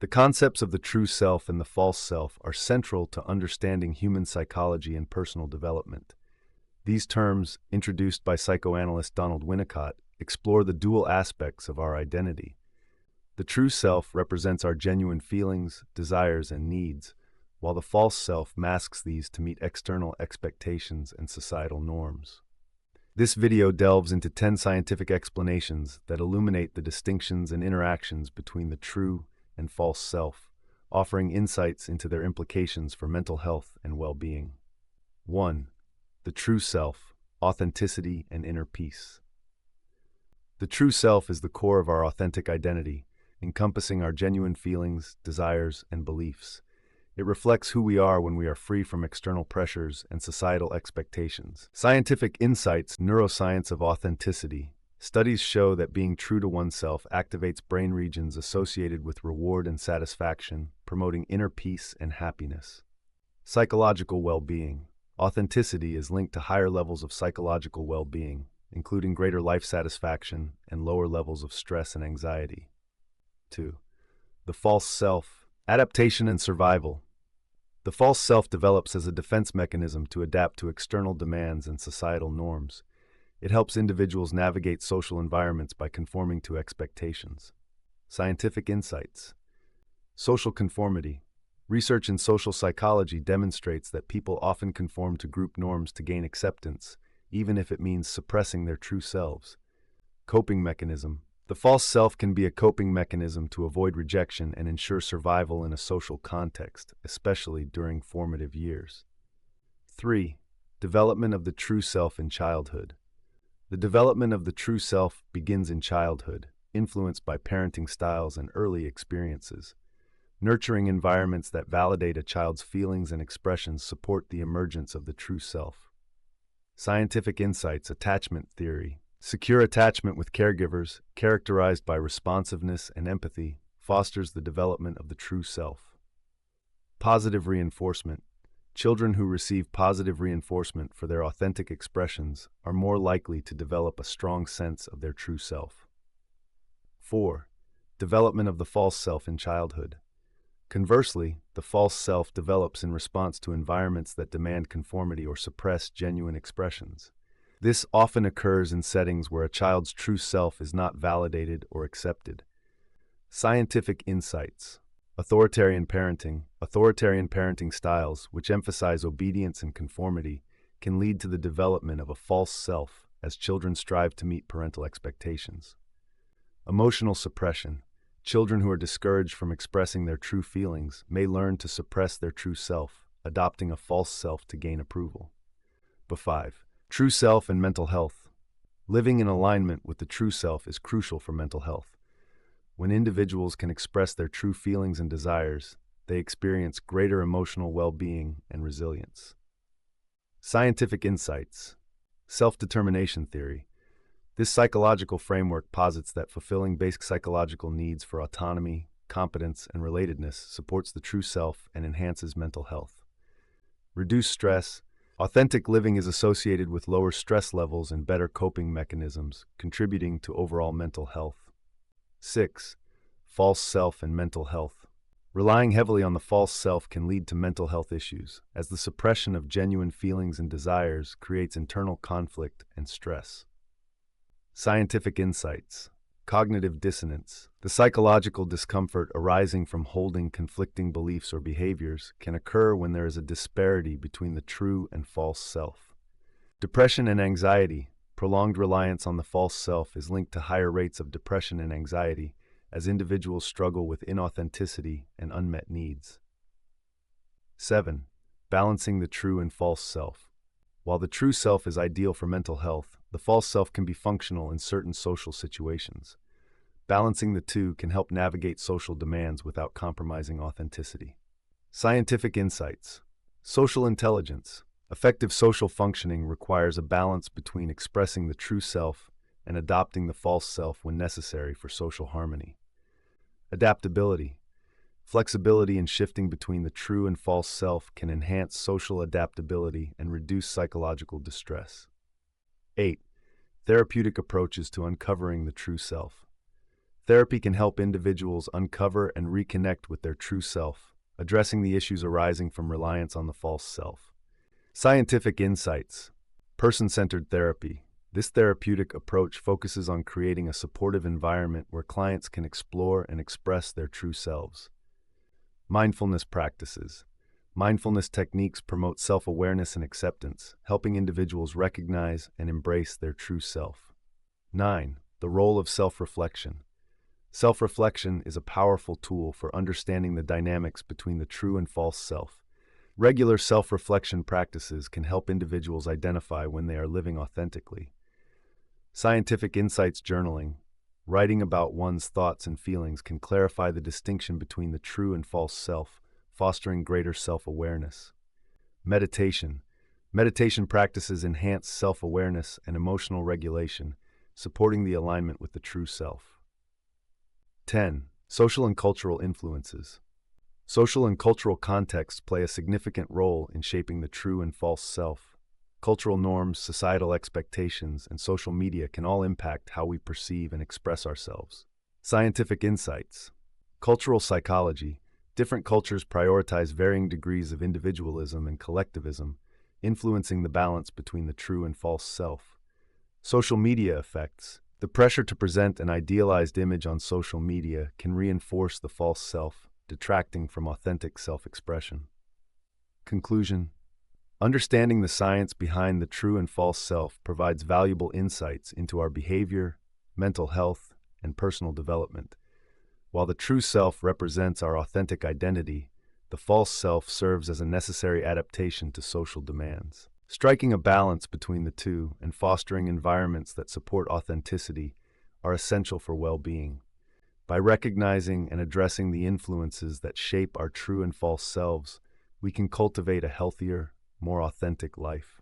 The concepts of the true self and the false self are central to understanding human psychology and personal development. These terms, introduced by psychoanalyst Donald Winnicott, explore the dual aspects of our identity. The true self represents our genuine feelings, desires, and needs, while the false self masks these to meet external expectations and societal norms. This video delves into 10 scientific explanations that illuminate the distinctions and interactions between the true and false self, offering insights into their implications for mental health and well-being. 1. The true self, authenticity and inner peace. The true self is the core of our authentic identity, encompassing our genuine feelings, desires, and beliefs. It reflects who we are when we are free from external pressures and societal expectations. Scientific insights, neuroscience of authenticity. Studies show that being true to oneself activates brain regions associated with reward and satisfaction, promoting inner peace and happiness. Psychological well-being. Authenticity is linked to higher levels of psychological well-being, including greater life satisfaction and lower levels of stress and anxiety. 2. The false self. Adaptation and survival. The false self develops as a defense mechanism to adapt to external demands and societal norms. It helps individuals navigate social environments by conforming to expectations. Scientific insights. Social conformity. Research in social psychology demonstrates that people often conform to group norms to gain acceptance, even if it means suppressing their true selves. Coping mechanism. The false self can be a coping mechanism to avoid rejection and ensure survival in a social context, especially during formative years. 3. Development of the true self in childhood. The development of the true self begins in childhood, influenced by parenting styles and early experiences. Nurturing environments that validate a child's feelings and expressions support the emergence of the true self. Scientific insights, attachment theory. Secure attachment with caregivers, characterized by responsiveness and empathy, fosters the development of the true self. Positive reinforcement. Children who receive positive reinforcement for their authentic expressions are more likely to develop a strong sense of their true self. 4. Development of the false self in childhood. Conversely, the false self develops in response to environments that demand conformity or suppress genuine expressions. This often occurs in settings where a child's true self is not validated or accepted. Scientific insights. Authoritarian parenting. Authoritarian parenting styles, which emphasize obedience and conformity, can lead to the development of a false self as children strive to meet parental expectations. Emotional suppression. Children who are discouraged from expressing their true feelings may learn to suppress their true self, adopting a false self to gain approval. 5. True self and mental health. Living in alignment with the true self is crucial for mental health. When individuals can express their true feelings and desires, they experience greater emotional well-being and resilience. Scientific insights. Self-determination theory. This psychological framework posits that fulfilling basic psychological needs for autonomy, competence, and relatedness supports the true self and enhances mental health. Reduce stress. Authentic living is associated with lower stress levels and better coping mechanisms, contributing to overall mental health. 6. False self and mental health. Relying heavily on the false self can lead to mental health issues, as the suppression of genuine feelings and desires creates internal conflict and stress. Scientific insights. Cognitive dissonance. The psychological discomfort arising from holding conflicting beliefs or behaviors can occur when there is a disparity between the true and false self. Depression and anxiety. Prolonged reliance on the false self is linked to higher rates of depression and anxiety as individuals struggle with inauthenticity and unmet needs. 7. Balancing the true and false self. While the true self is ideal for mental health, the false self can be functional in certain social situations. Balancing the two can help navigate social demands without compromising authenticity. Scientific insights. Social intelligence. Effective social functioning requires a balance between expressing the true self and adopting the false self when necessary for social harmony. Adaptability. Flexibility in shifting between the true and false self can enhance social adaptability and reduce psychological distress. 8. Therapeutic approaches to uncovering the true self. Therapy can help individuals uncover and reconnect with their true self, addressing the issues arising from reliance on the false self. Scientific insights. Person-centered therapy. This therapeutic approach focuses on creating a supportive environment where clients can explore and express their true selves. Mindfulness practices. Mindfulness techniques promote self-awareness and acceptance, helping individuals recognize and embrace their true self. 9. The role of self-reflection. Self-reflection is a powerful tool for understanding the dynamics between the true and false self. Regular self-reflection practices can help individuals identify when they are living authentically. Scientific insights journaling. Writing about one's thoughts and feelings can clarify the distinction between the true and false self, fostering greater self-awareness. Meditation. Meditation practices enhance self-awareness and emotional regulation, supporting the alignment with the true self. 10. Social and cultural influences. Social and cultural contexts play a significant role in shaping the true and false self. Cultural norms, societal expectations, and social media can all impact how we perceive and express ourselves. Scientific insights. Cultural psychology. Different cultures prioritize varying degrees of individualism and collectivism, influencing the balance between the true and false self. Social media effects. The pressure to present an idealized image on social media can reinforce the false self, detracting from authentic self-expression. Conclusion. Understanding the science behind the true and false self provides valuable insights into our behavior, mental health, and personal development. While the true self represents our authentic identity, the false self serves as a necessary adaptation to social demands. Striking a balance between the two and fostering environments that support authenticity are essential for well-being. By recognizing and addressing the influences that shape our true and false selves, we can cultivate a healthier, more authentic life.